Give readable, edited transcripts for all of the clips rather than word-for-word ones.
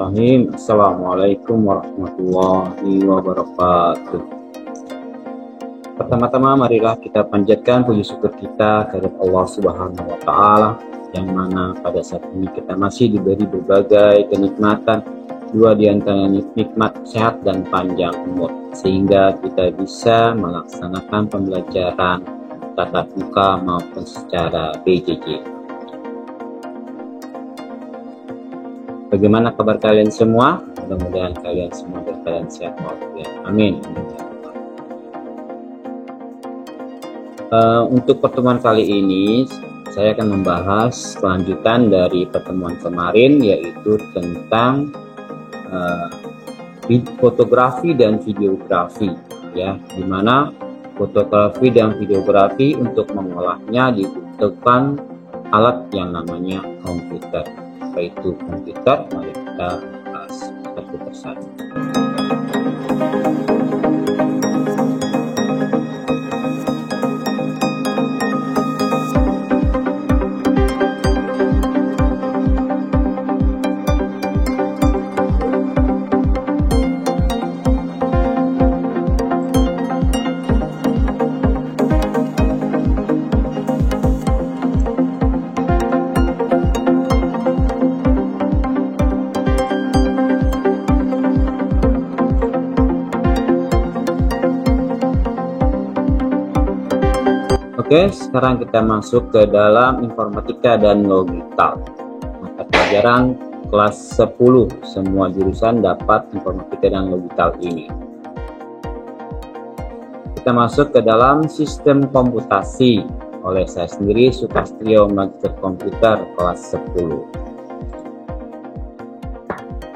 Bismillahirrahmanirrahim. Assalamualaikum warahmatullahi wabarakatuh. Pertama-tama marilah kita panjatkan puji syukur kita kepada Allah Subhanahu wa Ta'ala, yang mana pada saat ini kita masih diberi berbagai kenikmatan, dua di antaranya nikmat sehat dan panjang umur, sehingga kita bisa melaksanakan pembelajaran tatap muka maupun secara PJJ. Bagaimana kabar kalian semua? Mudah-mudahan kalian semua dalam keadaan sehat walafiat. Amin. Untuk pertemuan kali ini, saya akan membahas kelanjutan dari pertemuan kemarin, yaitu tentang fotografi dan videografi, ya, dimana fotografi dan videografi untuk mengolahnya dibutuhkan alat yang namanya komputer. Apa itu komputer? Mari kita bahas satu persatu. Oke, sekarang kita masuk ke dalam informatika dan logital. Mata pelajaran kelas 10, semua jurusan dapat informatika dan logital ini. Kita masuk ke dalam sistem komputasi oleh saya sendiri, Sukastrio, Magister Komputer kelas 10.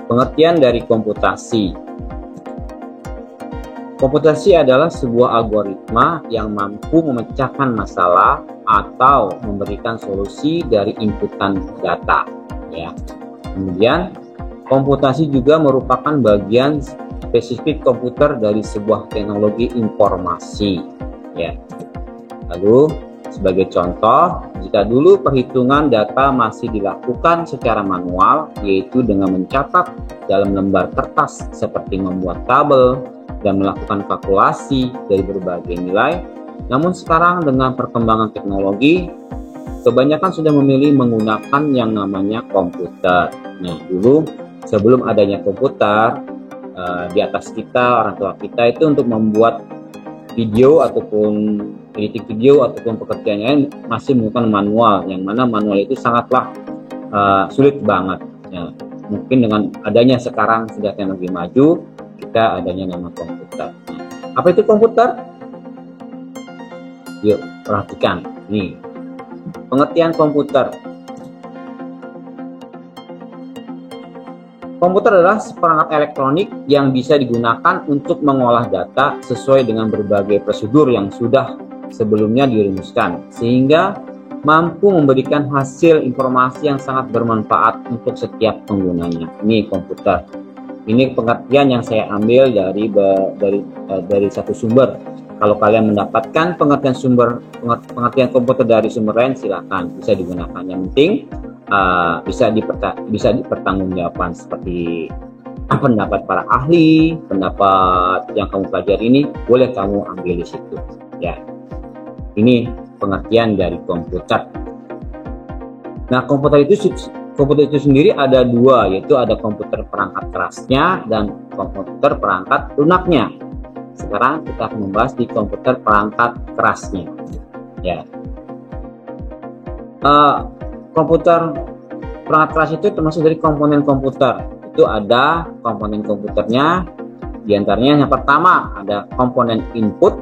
Pengertian dari komputasi. Komputasi adalah sebuah algoritma yang mampu memecahkan masalah atau memberikan solusi dari inputan data, ya. Kemudian, komputasi juga merupakan bagian spesifik komputer dari sebuah teknologi informasi, ya. Lalu, sebagai contoh, jika dulu perhitungan data masih dilakukan secara manual, yaitu dengan mencatat dalam lembar kertas seperti membuat tabel dan melakukan kalkulasi dari berbagai nilai. Namun sekarang dengan perkembangan teknologi, kebanyakan sudah memilih menggunakan yang namanya komputer. Nah, dulu sebelum adanya komputer, di atas kita, orang tua kita itu untuk membuat video ataupun editing video ataupun pekerjaannya masih menggunakan manual, yang mana manual itu sangatlah sulit banget. Ya, mungkin dengan adanya sekarang sudah teknologi maju, kita adanya nama komputer. Apa itu komputer? Yuk, perhatikan. Nih, pengertian komputer. Komputer adalah perangkat elektronik yang bisa digunakan untuk mengolah data sesuai dengan berbagai prosedur yang sudah sebelumnya dirumuskan, sehingga mampu memberikan hasil informasi yang sangat bermanfaat untuk setiap penggunanya. Ini komputer. Ini pengertian yang saya ambil dari satu sumber. Kalau kalian mendapatkan pengertian komputer dari sumber lain, silakan, bisa digunakan. Yang penting bisa dipertanggungjawabkan, seperti pendapat para ahli, pendapat yang kamu pelajari ini boleh kamu ambil di situ. Ya, ini pengertian dari komputer. Nah, komputer itu sendiri ada dua, yaitu ada komputer perangkat kerasnya dan komputer perangkat lunaknya. Sekarang kita akan membahas di komputer perangkat kerasnya. Ya, komputer perangkat keras itu termasuk dari komponen komputer. Itu ada komponen komputernya, diantaranya yang pertama ada komponen input,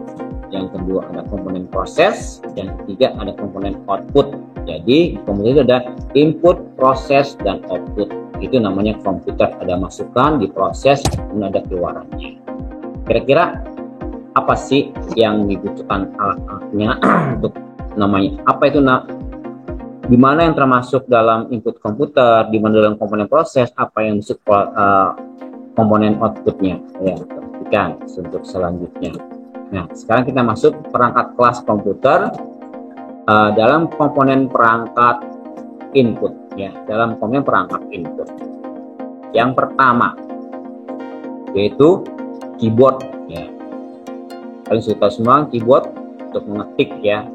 yang kedua ada komponen proses, yang ketiga ada komponen output. Jadi komputer itu ada input, proses, dan output. Itu namanya komputer. Ada masukan, diproses, dan ada keluarannya. Kira-kira apa sih yang dibutuhkan alat-alatnya untuk namanya? Apa itu? Di mana yang termasuk dalam input komputer? Di mana dalam komponen proses? Apa yang masuk komponen outputnya? Ya, perhatikan untuk selanjutnya. Nah, sekarang kita masuk perangkat kelas komputer. Dalam komponen perangkat input, ya, dalam komponen perangkat input. Yang pertama yaitu keyboard ya. Kalian sudah tahu semua keyboard untuk mengetik ya.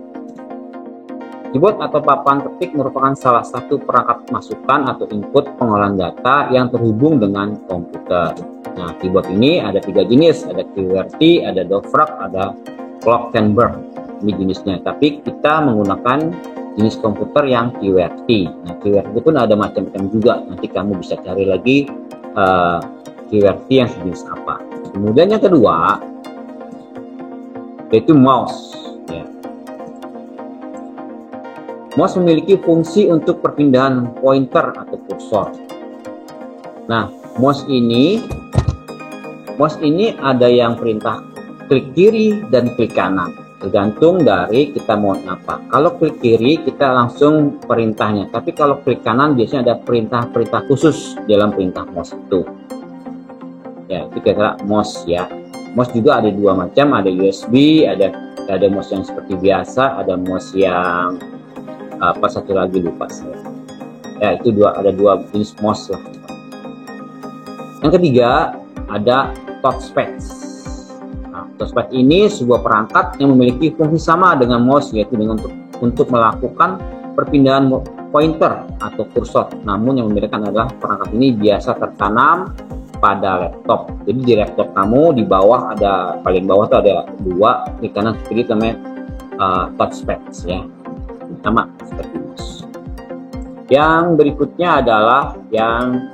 Keyboard atau papan ketik merupakan salah satu perangkat masukan atau input pengolahan data yang terhubung dengan komputer. Nah, keyboard ini ada 3 jenis, ada QWERTY, ada Dvorak, ada Glockenspiel. Ini jenisnya, tapi kita menggunakan jenis komputer yang QWERTY. Nah, QWERTY pun ada macam-macam juga, nanti kamu bisa cari lagi QWERTY yang sejenis apa. Kemudian yang kedua yaitu mouse ya. Mouse memiliki fungsi untuk perpindahan pointer atau kursor. Nah, mouse ini ada yang perintah klik kiri dan klik kanan, tergantung dari kita mau apa. Kalau klik kiri kita langsung perintahnya, tapi kalau klik kanan biasanya ada perintah-perintah khusus dalam perintah mouse itu. Ya, itu kira-kira mouse ya. Mouse juga ada 2 macam, ada USB, ada mouse yang seperti biasa, ada mouse yang apa satu lagi lupa saya. Ya, itu ada dua jenis mouse lah. Yang ketiga ada touchpad. Nah, touchpad ini sebuah perangkat yang memiliki fungsi sama dengan mouse, yaitu dengan untuk melakukan perpindahan pointer atau kursor. Namun yang membedakan adalah perangkat ini biasa tertanam pada laptop. Jadi di laptop kamu di bawah paling bawah tuh ada 2, di kanan kiri namanya touchpad ya. Sama seperti mouse. Yang berikutnya adalah yang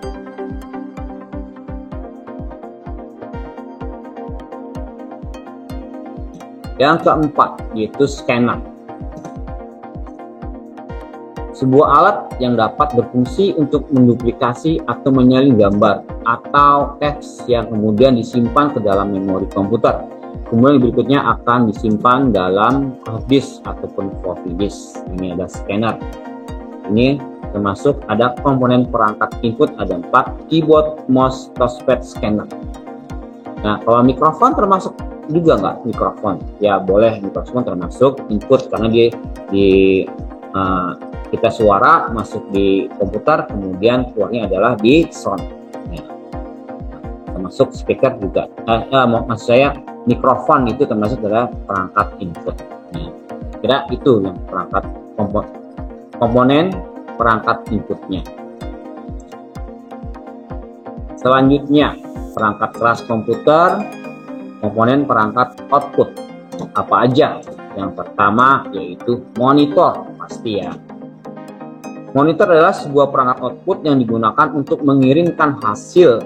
keempat, yaitu scanner. Sebuah alat yang dapat berfungsi untuk menduplikasi atau menyalin gambar atau teks yang kemudian disimpan ke dalam memori komputer. Kemudian berikutnya akan disimpan dalam hard disk ataupun floppy disk. Ini ada scanner. Ini termasuk ada komponen perangkat input, ada 4, keyboard, mouse, touchpad, scanner. Nah, kalau mikrofon termasuk juga nggak mikrofon? Ya boleh, mikrofon termasuk input karena kita suara masuk di komputer, kemudian keluarnya adalah di sound. Nah, termasuk speaker juga. Maksud saya mikrofon itu termasuk adalah perangkat input. Nah, kira itu yang perangkat komponen perangkat inputnya. Selanjutnya perangkat keras komputer, komponen perangkat output apa aja? Yang pertama yaitu monitor, pasti ya. Monitor adalah sebuah perangkat output yang digunakan untuk mengirimkan hasil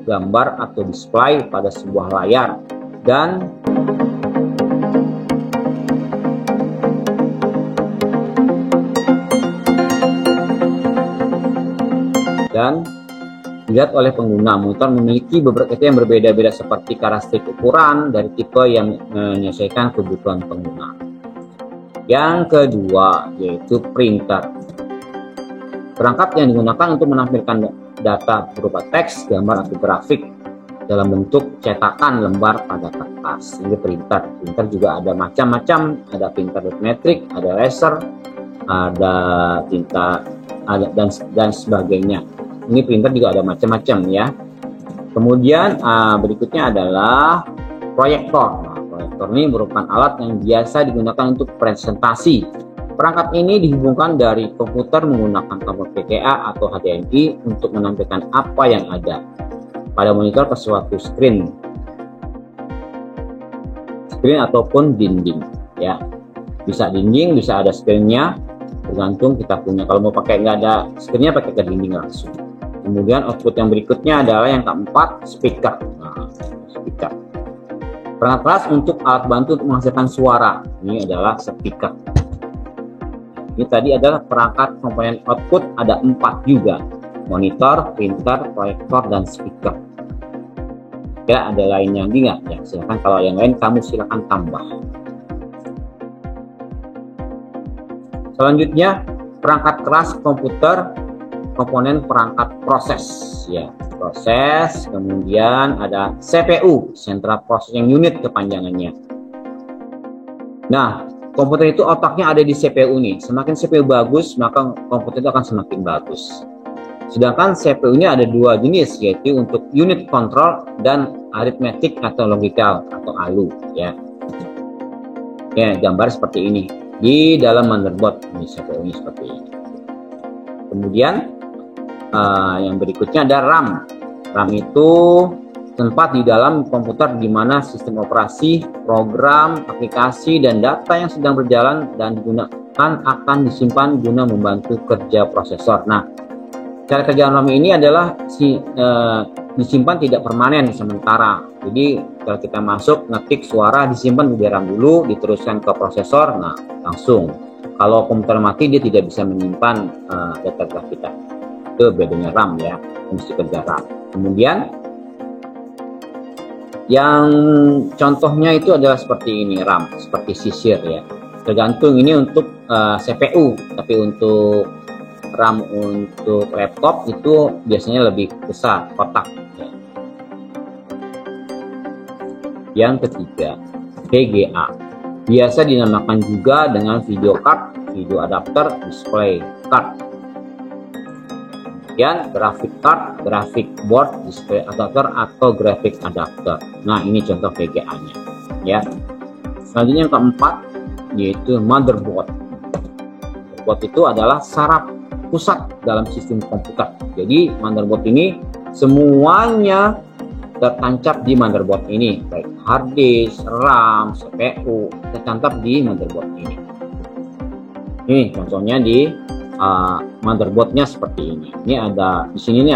gambar atau display pada sebuah layar dan dilihat oleh pengguna. Monitor memiliki beberapa tipe yang berbeda-beda seperti karakteristik ukuran dari tipe yang menyesuaikan kebutuhan pengguna. Yang kedua yaitu printer. Perangkat yang digunakan untuk menampilkan data berupa teks, gambar, atau grafik dalam bentuk cetakan lembar pada kertas. Ini printer. Printer juga ada macam-macam. Ada printer metrik, ada laser, ada tinta, dan sebagainya. Ini printer juga ada macam-macam ya. Kemudian berikutnya adalah proyektor. Nah, proyektor ini merupakan alat yang biasa digunakan untuk presentasi. Perangkat ini dihubungkan dari komputer menggunakan kabel VGA atau HDMI untuk menampilkan apa yang ada pada monitor ke suatu screen ataupun dinding ya. Bisa dinding, bisa ada screen-nya, tergantung kita punya. Kalau mau pakai nggak ada screen-nya, pakai ke dinding langsung. Kemudian output yang berikutnya adalah yang keempat, speaker. Nah, speaker. Perangkat keras untuk alat bantu untuk menghasilkan suara. Ini adalah speaker. Ini tadi adalah perangkat komponen output, ada 4 juga. Monitor, printer, proyektor, dan speaker. Ya, ada lainnya lagi nggak? Ya, silakan kalau yang lain kamu silakan tambah. Selanjutnya, perangkat keras komputer, komponen perangkat proses. Ya, proses, kemudian ada CPU, Central Processing Unit kepanjangannya. Nah, komputer itu otaknya ada di CPU nih. Semakin CPU bagus, maka komputer itu akan semakin bagus. Sedangkan CPU-nya ada dua jenis, yaitu untuk unit control dan arithmetic atau logical atau ALU ya. Ya, gambar seperti ini di dalam motherboard ini CPU-nya seperti ini. Kemudian yang berikutnya ada RAM. RAM itu tempat di dalam komputer di mana sistem operasi, program, aplikasi, dan data yang sedang berjalan dan digunakan akan disimpan guna membantu kerja prosesor. Nah, cara kerja RAM ini adalah disimpan tidak permanen sementara. Jadi kalau kita masuk ngetik suara disimpan di RAM dulu, diteruskan ke prosesor, nah langsung. Kalau komputer mati dia tidak bisa menyimpan data kita. Itu bedanya RAM ya, fungsi kerja RAM. Kemudian yang contohnya itu adalah seperti ini RAM, seperti sisir ya. Tergantung ini untuk CPU, tapi untuk RAM untuk laptop itu biasanya lebih besar kotak ya. Yang ketiga, VGA. Biasa dinamakan juga dengan video card, video adapter, display card. Kemudian graphic card, graphic board, display adapter atau graphic adapter. Nah, ini contoh VGA-nya ya. Selanjutnya yang keempat yaitu motherboard. Motherboard itu adalah saraf pusat dalam sistem komputer. Jadi motherboard ini semuanya tertancap di motherboard ini, baik hard disk, RAM, CPU tertancap di motherboard ini. Ini contohnya di motherboardnya seperti ini. Ini ada di sini ini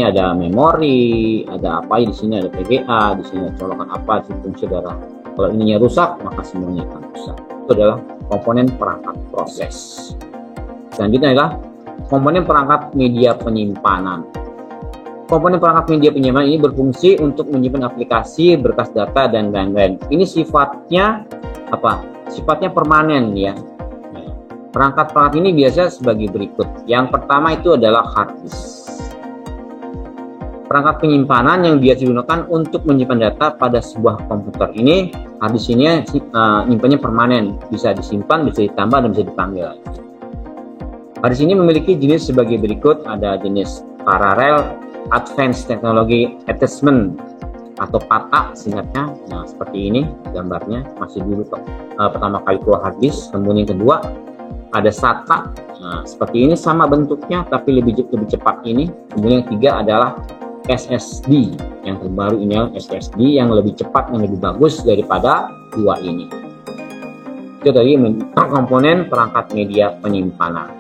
ada memori, ada apa di sini ada VGA, di sini ada colokan apa, fungsi darah. Kalau ininya rusak maka semuanya akan rusak. Itu adalah komponen perangkat proses. Selanjutnya adalah komponen perangkat media penyimpanan. Komponen perangkat media penyimpanan ini berfungsi untuk menyimpan aplikasi, berkas data, dan lain-lain. Ini sifatnya apa? Sifatnya permanen ya. Perangkat-perangkat ini biasa sebagai berikut. Yang pertama itu adalah hard disk. Perangkat penyimpanan yang biasa digunakan untuk menyimpan data pada sebuah komputer ini, hard disk ini nyimpannya permanen, bisa disimpan, bisa ditambah, dan bisa dipanggil. Hard disk ini memiliki jenis sebagai berikut, ada jenis Parallel Advanced Technology Attachment atau PATA singkatnya. Nah, seperti ini gambarnya, masih dulu pertama kali keluar hard disk. Kemudian yang kedua ada SATA. Nah, seperti ini sama bentuknya tapi lebih cepat ini. Kemudian yang ketiga adalah SSD. Yang terbaru ini adalah SSD yang lebih cepat, yang lebih bagus daripada dua ini. Itu tadi komponen perangkat media penyimpanan.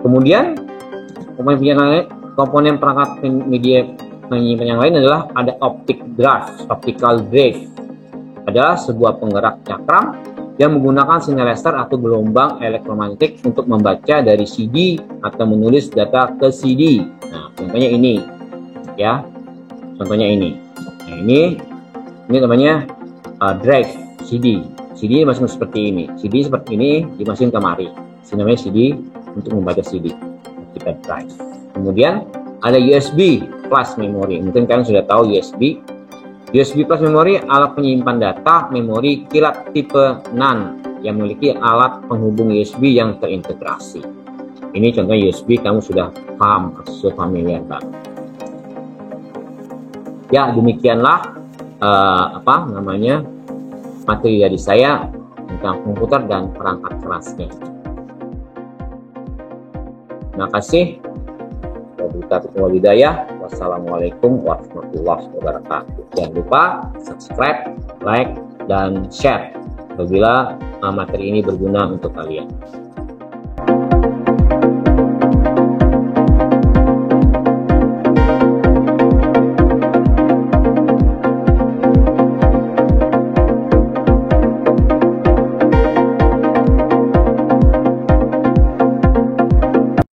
Kemudian komponen perangkat media penyimpanan yang lain adalah ada optical drive. Adalah sebuah penggerak cakram yang menggunakan sinyal laser atau gelombang elektromagnetik untuk membaca dari CD atau menulis data ke CD. Nah, contohnya ini ya. Contohnya ini. Nah, ini namanya drive CD. CD masuk seperti ini. CD seperti ini dimasukin kemari. Ini namanya CD untuk membaca CD. Kita drive. Kemudian ada USB plus memory. Mungkin kalian sudah tahu USB. USB plus memory alat penyimpan data memori kilat tipe NAND yang memiliki alat penghubung USB yang terintegrasi. Ini contoh USB, kamu sudah paham, sudah familiar kan? Ya, demikianlah materi dari saya tentang komputer dan perangkat kerasnya. Terima kasih. Wassalamualaikum warahmatullahi wabarakatuh. Jangan lupa subscribe, like, dan share apabila materi ini berguna untuk kalian.